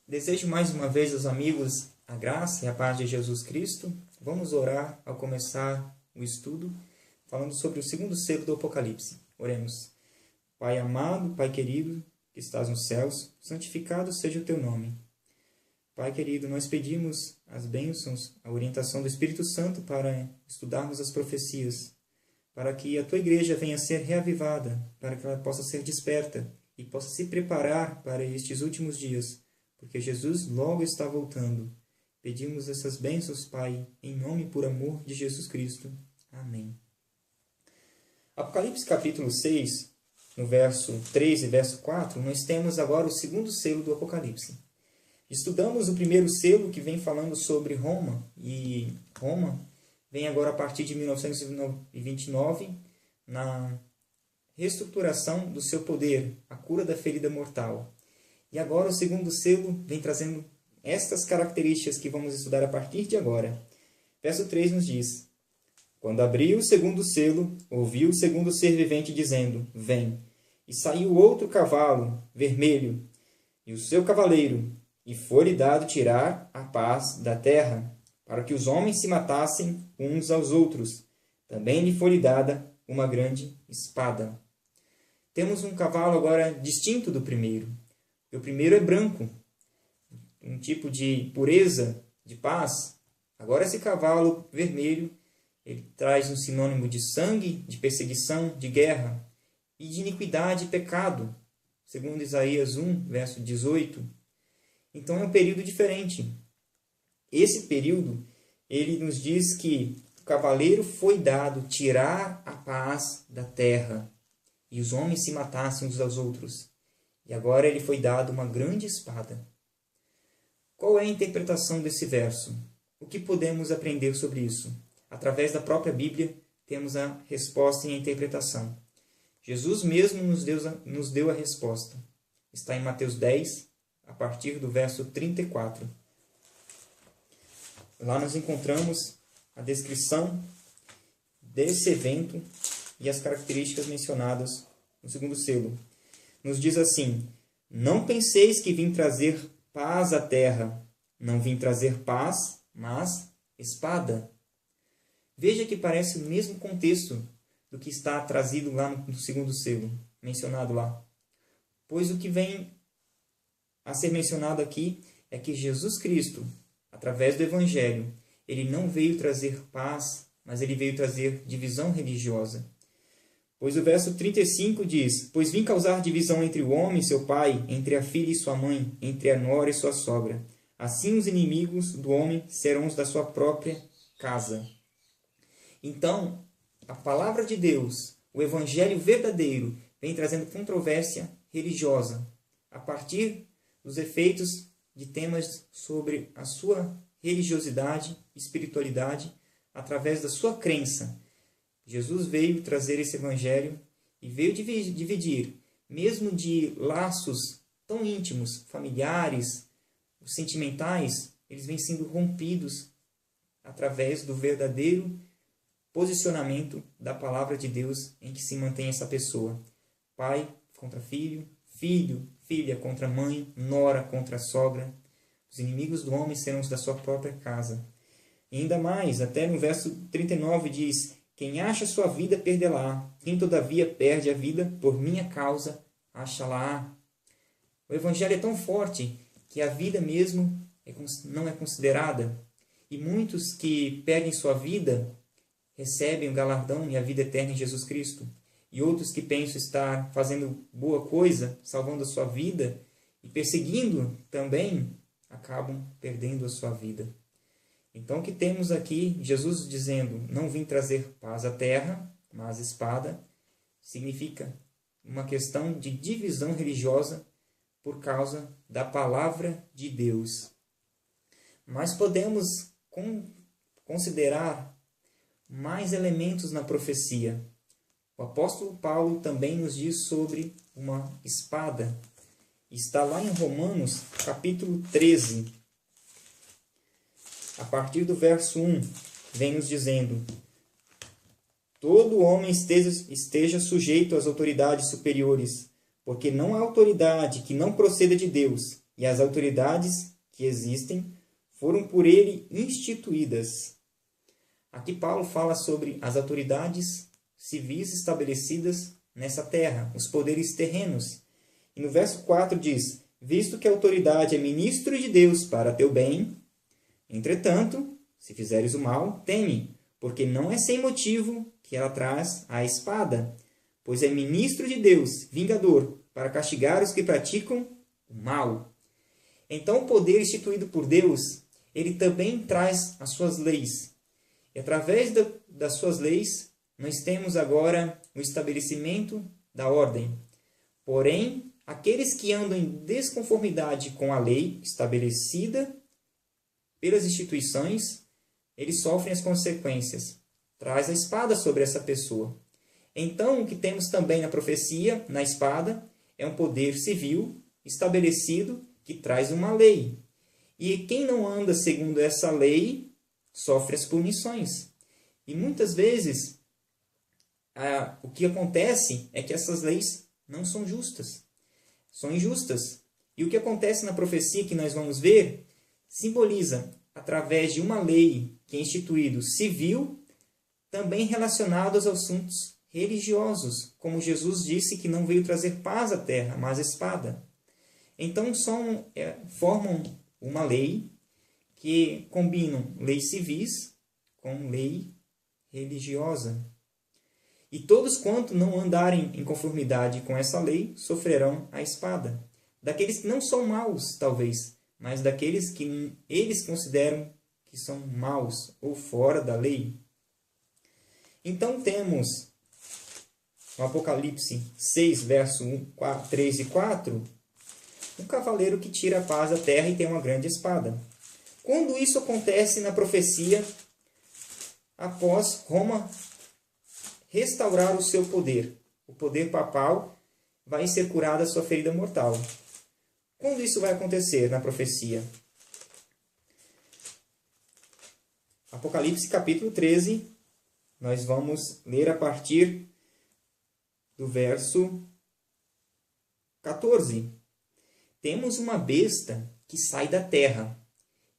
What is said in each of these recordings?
Desejo mais uma vez aos amigos a graça e a paz de Jesus Cristo. Vamos orar ao começar o estudo, falando sobre o segundo selo do Apocalipse. Oremos. Pai amado, Pai querido, que estás nos céus, santificado seja o teu nome. Pai querido, nós pedimos as bênçãos, a orientação do Espírito Santo para estudarmos as profecias, para que a tua igreja venha a ser reavivada, para que ela possa ser desperta e possa se preparar para estes últimos dias, porque Jesus logo está voltando. Pedimos essas bênçãos, Pai, em nome e por amor de Jesus Cristo. Amém. Apocalipse capítulo 6, no verso 3 e verso 4, nós temos agora o segundo selo do Apocalipse. Estudamos o primeiro selo, que vem falando sobre Roma, e Roma vem agora a partir de 1929, na reestruturação do seu poder, a cura da ferida mortal. E agora o segundo selo vem trazendo estas características que vamos estudar a partir de agora. Verso 3 nos diz: Quando abriu o segundo selo, ouviu o segundo ser vivente dizendo: Vem. E saiu outro cavalo, vermelho, e o seu cavaleiro, e foi-lhe dado tirar a paz da terra, para que os homens se matassem uns aos outros. Também lhe foi-lhe dada uma grande espada. Temos um cavalo agora distinto do primeiro. O primeiro é branco, um tipo de pureza, de paz. Agora esse cavalo vermelho, ele traz um sinônimo de sangue, de perseguição, de guerra e de iniquidade e pecado, segundo Isaías 1, verso 18. Então é um período diferente. Esse período, ele nos diz que o cavaleiro foi dado tirar a paz da terra e os homens se matassem uns aos outros. E agora ele foi dado uma grande espada. Qual é a interpretação desse verso? O que podemos aprender sobre isso? Através da própria Bíblia, temos a resposta e a interpretação. Jesus mesmo nos deu a resposta. Está em Mateus 10, a partir do verso 34. Lá nós encontramos a descrição desse evento e as características mencionadas no segundo selo. Nos diz assim: Não penseis que vim trazer paz à terra. Não vim trazer paz, mas espada. Veja que parece o mesmo contexto do que está trazido lá no segundo selo, mencionado lá. Pois o que vem a ser mencionado aqui é que Jesus Cristo, através do Evangelho, ele não veio trazer paz, mas ele veio trazer divisão religiosa. Pois o verso 35 diz: Pois vim causar divisão entre o homem e seu pai, entre a filha e sua mãe, entre a nora e sua sogra. Assim os inimigos do homem serão os da sua própria casa. Então, a palavra de Deus, o evangelho verdadeiro, vem trazendo controvérsia religiosa, a partir dos efeitos de temas sobre a sua religiosidade, espiritualidade, através da sua crença. Jesus veio trazer esse evangelho e veio dividir, mesmo de laços tão íntimos, familiares, sentimentais, eles vêm sendo rompidos através do verdadeiro posicionamento da palavra de Deus em que se mantém essa pessoa. Pai contra filho, filha contra mãe, nora contra sogra. Os inimigos do homem serão os da sua própria casa. E ainda mais, até no verso 39 diz: Quem acha sua vida, perdê-la. Quem todavia perde a vida, por minha causa, acha-la. O evangelho é tão forte que a vida mesmo não é considerada. E muitos que perdem sua vida recebem o galardão e a vida eterna em Jesus Cristo. E outros que pensam estar fazendo boa coisa, salvando a sua vida e perseguindo também, acabam perdendo a sua vida. Então, o que temos aqui, Jesus dizendo: Não vim trazer paz à terra, mas espada, significa uma questão de divisão religiosa por causa da palavra de Deus. Mas podemos considerar mais elementos na profecia. O apóstolo Paulo também nos diz sobre uma espada. Está lá em Romanos, capítulo 13. A partir do verso 1, vem nos dizendo: Todo homem esteja sujeito às autoridades superiores, porque não há autoridade que não proceda de Deus, e as autoridades que existem foram por ele instituídas. Aqui Paulo fala sobre as autoridades civis estabelecidas nessa terra, os poderes terrenos. E no verso 4 diz: visto que a autoridade é ministro de Deus para teu bem, entretanto, se fizeres o mal, teme, porque não é sem motivo que ela traz a espada, pois é ministro de Deus, vingador, para castigar os que praticam o mal. Então, o poder instituído por Deus, ele também traz as suas leis. E através das suas leis, nós temos agora o estabelecimento da ordem. Porém, aqueles que andam em desconformidade com a lei estabelecida pelas instituições, eles sofrem as consequências. Traz a espada sobre essa pessoa. Então, o que temos também na profecia, na espada, é um poder civil estabelecido que traz uma lei. E quem não anda segundo essa lei sofre as punições. E muitas vezes o que acontece é que essas leis não são justas, são injustas. E o que acontece na profecia que nós vamos ver simboliza, através de uma lei que é instituído civil, também relacionado aos assuntos religiosos, como Jesus disse que não veio trazer paz à terra, mas espada. Então formam uma lei que combinam leis civis com lei religiosa. E todos quanto não andarem em conformidade com essa lei sofrerão a espada. Daqueles que não são maus, talvez, mas daqueles que eles consideram que são maus ou fora da lei. Então temos no Apocalipse 6, verso 3 e 4, um cavaleiro que tira a paz da terra e tem uma grande espada. Quando isso acontece na profecia, após Roma restaurar o seu poder, o poder papal, vai ser curada a sua ferida mortal. Quando isso vai acontecer na profecia? Apocalipse capítulo 13, nós vamos ler a partir do verso 14. Temos uma besta que sai da terra,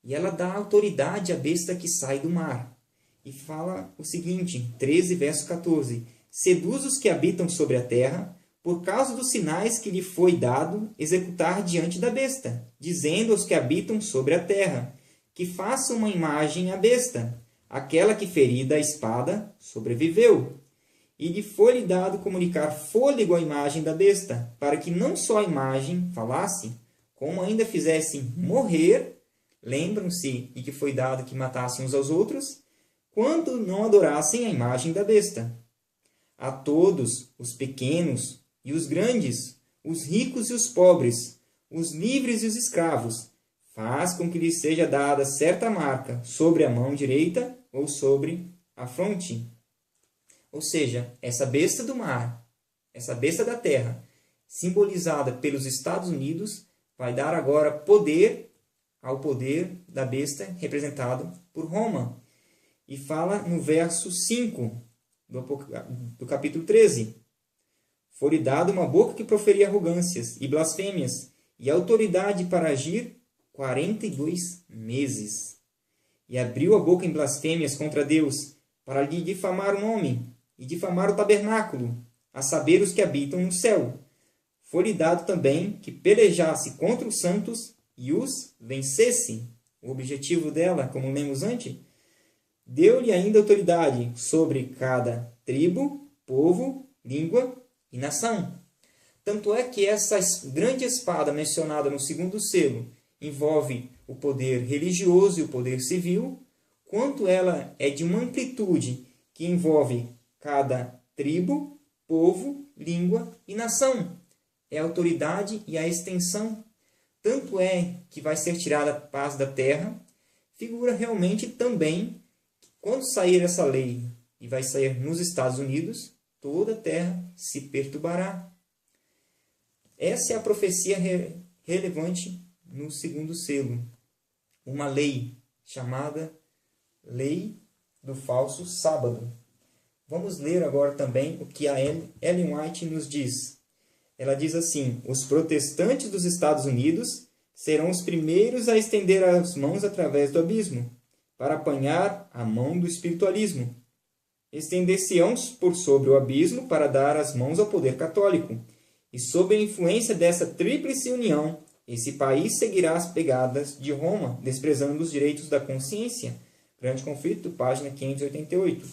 e ela dá autoridade à besta que sai do mar. E fala o seguinte, 13, verso 14. Seduz os que habitam sobre a terra, por causa dos sinais que lhe foi dado executar diante da besta, dizendo aos que habitam sobre a terra, que façam uma imagem à besta, aquela que ferida a espada sobreviveu. E lhe foi-lhe dado comunicar fôlego à imagem da besta, para que não só a imagem falasse, como ainda fizessem morrer, lembram-se e que foi dado que matassem uns aos outros, quando não adorassem a imagem da besta. A todos, os pequenos e os grandes, os ricos e os pobres, os livres e os escravos, faz com que lhes seja dada certa marca sobre a mão direita ou sobre a fronte. Ou seja, essa besta do mar, essa besta da terra, simbolizada pelos Estados Unidos, vai dar agora poder ao poder da besta representado por Roma. E fala no verso 5 do capítulo 13. Foi-lhe dado uma boca que proferia arrogâncias e blasfêmias, e autoridade para agir 42 meses. E abriu a boca em blasfêmias contra Deus, para lhe difamar o nome, e difamar o tabernáculo, a saber os que habitam no céu. Foi-lhe dado também que pelejasse contra os santos e os vencesse. O objetivo dela, como lemos antes, deu-lhe ainda autoridade sobre cada tribo, povo, língua e nação. Tanto é que essa grande espada mencionada no segundo selo envolve o poder religioso e o poder civil, quanto ela é de uma amplitude que envolve cada tribo, povo, língua e nação. É a autoridade e a extensão. Tanto é que vai ser tirada a paz da terra, figura realmente também que quando sair essa lei e vai sair nos Estados Unidos, toda a terra se perturbará. Essa é a profecia relevante no segundo selo. Uma lei chamada Lei do Falso Sábado. Vamos ler agora também o que a Ellen White nos diz. Ela diz assim: os protestantes dos Estados Unidos serão os primeiros a estender as mãos através do abismo, para apanhar a mão do espiritualismo. Estender-se-ão por sobre o abismo para dar as mãos ao poder católico. E sob a influência dessa tríplice união, esse país seguirá as pegadas de Roma, desprezando os direitos da consciência. Grande Conflito, página 588.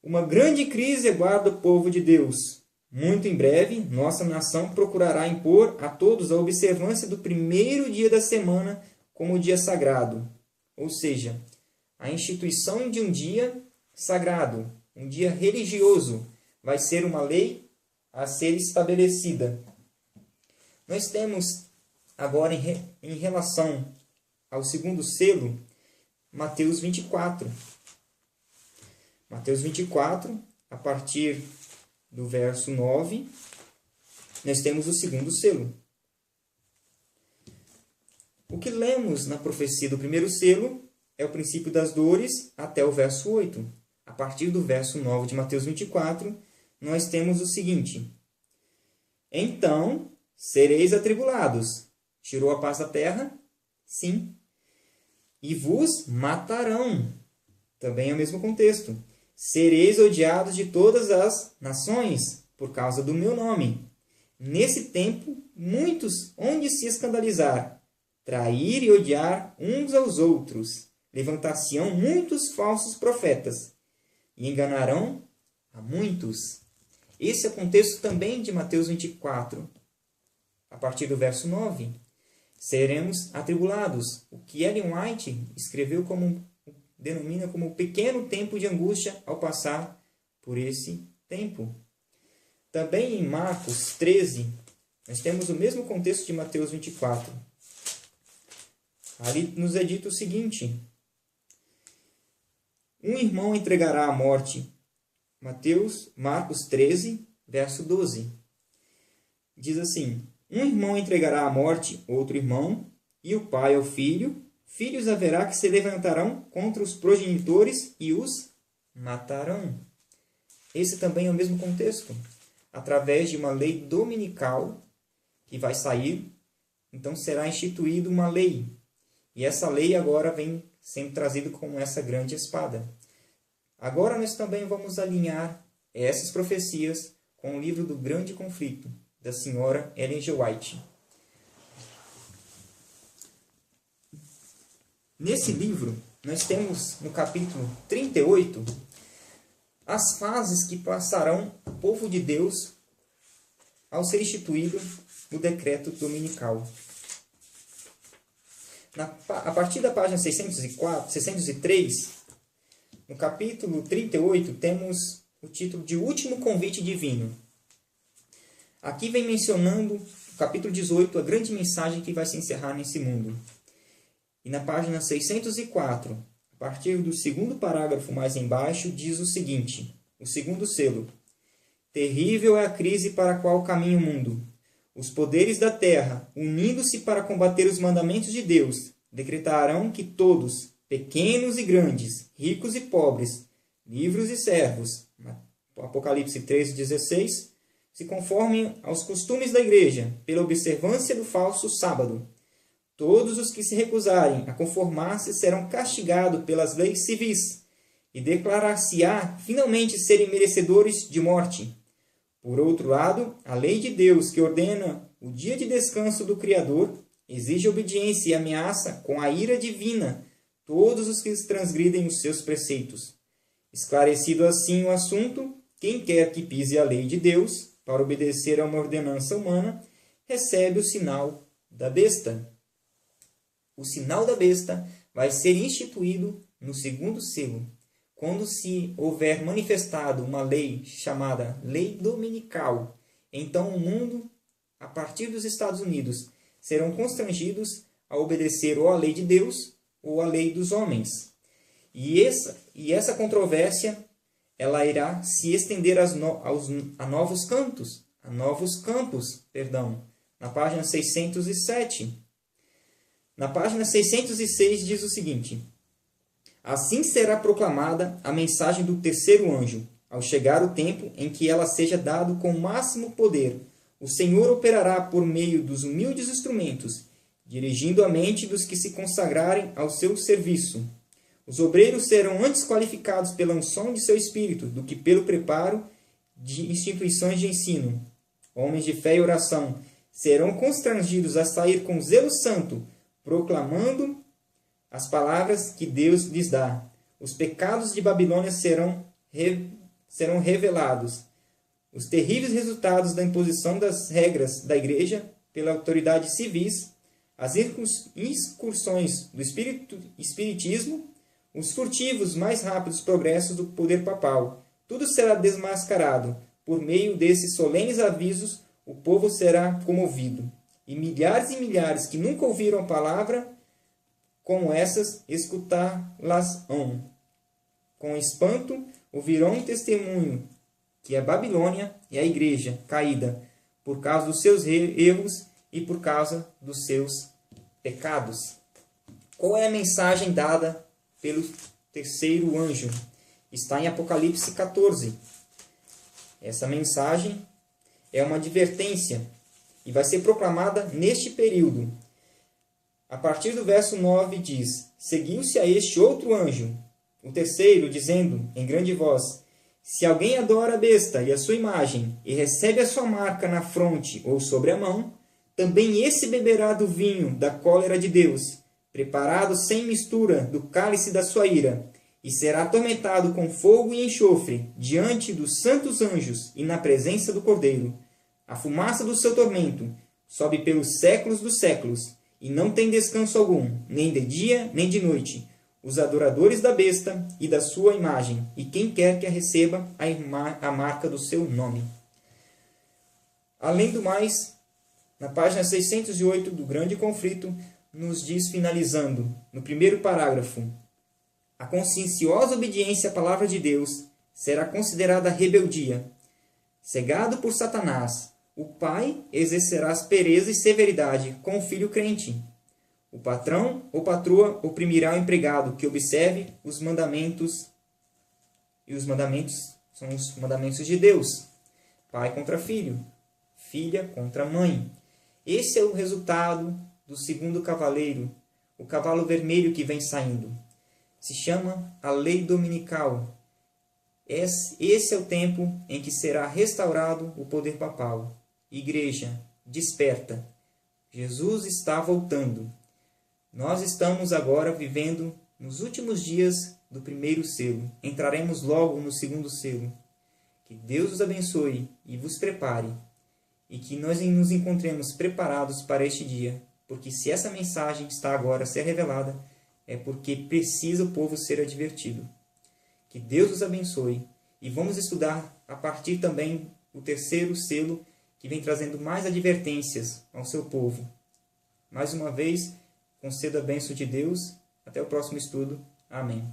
Uma grande crise aguarda o povo de Deus. Muito em breve, nossa nação procurará impor a todos a observância do primeiro dia da semana como dia sagrado, ou seja, a instituição de um dia sagrado, um dia religioso, vai ser uma lei a ser estabelecida. Nós temos agora, em relação ao segundo selo, Mateus 24. Mateus 24, a partir do verso 9, nós temos o segundo selo. O que lemos na profecia do primeiro selo é o princípio das dores até o verso 8. A partir do verso 9 de Mateus 24, nós temos o seguinte: Então sereis atribulados. Tirou a paz da terra? Sim. E vos matarão. Também é o mesmo contexto. Sereis odiados de todas as nações por causa do meu nome. Nesse tempo, muitos hão de se escandalizar, trair e odiar uns aos outros. Levantar-se-ão muitos falsos profetas e enganarão a muitos. Esse é o contexto também de Mateus 24, a partir do verso 9. Seremos atribulados. O que Ellen White escreveu denomina como o pequeno tempo de angústia ao passar por esse tempo. Também em Marcos 13, nós temos o mesmo contexto de Mateus 24. Ali nos é dito o seguinte: um irmão entregará à morte. Marcos 13, verso 12. Diz assim: um irmão entregará à morte outro irmão, e o pai ao filho. Filhos haverá que se levantarão contra os progenitores e os matarão. Esse também é o mesmo contexto. Através de uma lei dominical que vai sair, então será instituída uma lei. E essa lei agora vem sendo trazida com essa grande espada. Agora nós também vamos alinhar essas profecias com o livro do Grande Conflito, da senhora Ellen G. White. Nesse livro, nós temos no capítulo 38 as fases que passarão o povo de Deus ao ser instituído o decreto dominical. A partir da página 603, no capítulo 38, temos o título de Último Convite Divino. Aqui vem mencionando, no capítulo 18, a grande mensagem que vai se encerrar nesse mundo. E na página 604, a partir do segundo parágrafo mais embaixo, diz o seguinte, o segundo selo: terrível é a crise para a qual caminha o mundo. Os poderes da terra, unindo-se para combater os mandamentos de Deus, decretarão que todos, pequenos e grandes, ricos e pobres, livres e servos, Apocalipse 13:16, se conformem aos costumes da igreja, pela observância do falso sábado. Todos os que se recusarem a conformar-se serão castigados pelas leis civis, e declarar-se-á finalmente serem merecedores de morte. Por outro lado, a lei de Deus, que ordena o dia de descanso do Criador, exige obediência e ameaça com a ira divina todos os que transgridem os seus preceitos. Esclarecido assim o assunto, quem quer que pise a lei de Deus, para obedecer a uma ordenança humana, recebe o sinal da besta. O sinal da besta vai ser instituído no segundo selo, quando se houver manifestado uma lei chamada Lei Dominical. Então o mundo, a partir dos Estados Unidos, serão constrangidos a obedecer ou a lei de Deus ou a lei dos homens. E essa controvérsia ela irá se estender a novos campos, na página 607. Na página 606 diz o seguinte: assim será proclamada a mensagem do terceiro anjo, ao chegar o tempo em que ela seja dado com máximo poder. O Senhor operará por meio dos humildes instrumentos, dirigindo a mente dos que se consagrarem ao seu serviço. Os obreiros serão antes qualificados pela unção de seu espírito do que pelo preparo de instituições de ensino. Homens de fé e oração serão constrangidos a sair com zelo santo, proclamando as palavras que Deus lhes dá. Os pecados de Babilônia serão revelados. Os terríveis resultados da imposição das regras da igreja pela autoridade civis, as excursões do espiritismo, os furtivos mais rápidos progressos do poder papal. Tudo será desmascarado. Por meio desses solenes avisos, o povo será comovido. E milhares que nunca ouviram a palavra como essas, escutá-las-ão. Com espanto, ouvirão um testemunho que a Babilônia é a igreja caída por causa dos seus erros e por causa dos seus pecados. Qual é a mensagem dada pelo terceiro anjo? Está em Apocalipse 14. Essa mensagem é uma advertência e vai ser proclamada neste período. A partir do verso 9 diz: Seguiu-se a este outro anjo, o terceiro, dizendo em grande voz: Se alguém adora a besta e a sua imagem, e recebe a sua marca na fronte ou sobre a mão, também esse beberá do vinho da cólera de Deus, preparado sem mistura do cálice da sua ira, e será atormentado com fogo e enxofre diante dos santos anjos e na presença do Cordeiro. A fumaça do seu tormento sobe pelos séculos dos séculos, e não tem descanso algum, nem de dia nem de noite, os adoradores da besta e da sua imagem, e quem quer que a receba a marca do seu nome. Além do mais, na página 608 do Grande Conflito, nos diz, finalizando, no primeiro parágrafo: a conscienciosa obediência à palavra de Deus será considerada rebeldia. Cegado por Satanás, o pai exercerá aspereza e severidade com o filho crente. O patrão ou patroa oprimirá o empregado que observe os mandamentos, e os mandamentos são os mandamentos de Deus. Pai contra filho, filha contra mãe. Esse é o resultado do segundo cavaleiro, o cavalo vermelho que vem saindo. Se chama a lei dominical. Esse é o tempo em que será restaurado o poder papal. Igreja, desperta. Jesus está voltando. Nós estamos agora vivendo nos últimos dias do primeiro selo. Entraremos logo no segundo selo. Que Deus os abençoe e vos prepare. E que nós nos encontremos preparados para este dia. Porque se essa mensagem está agora a ser revelada, é porque precisa o povo ser advertido. Que Deus os abençoe. E vamos estudar a partir também do terceiro selo, que vem trazendo mais advertências ao seu povo. Mais uma vez, conceda a bênção de Deus. Até o próximo estudo. Amém.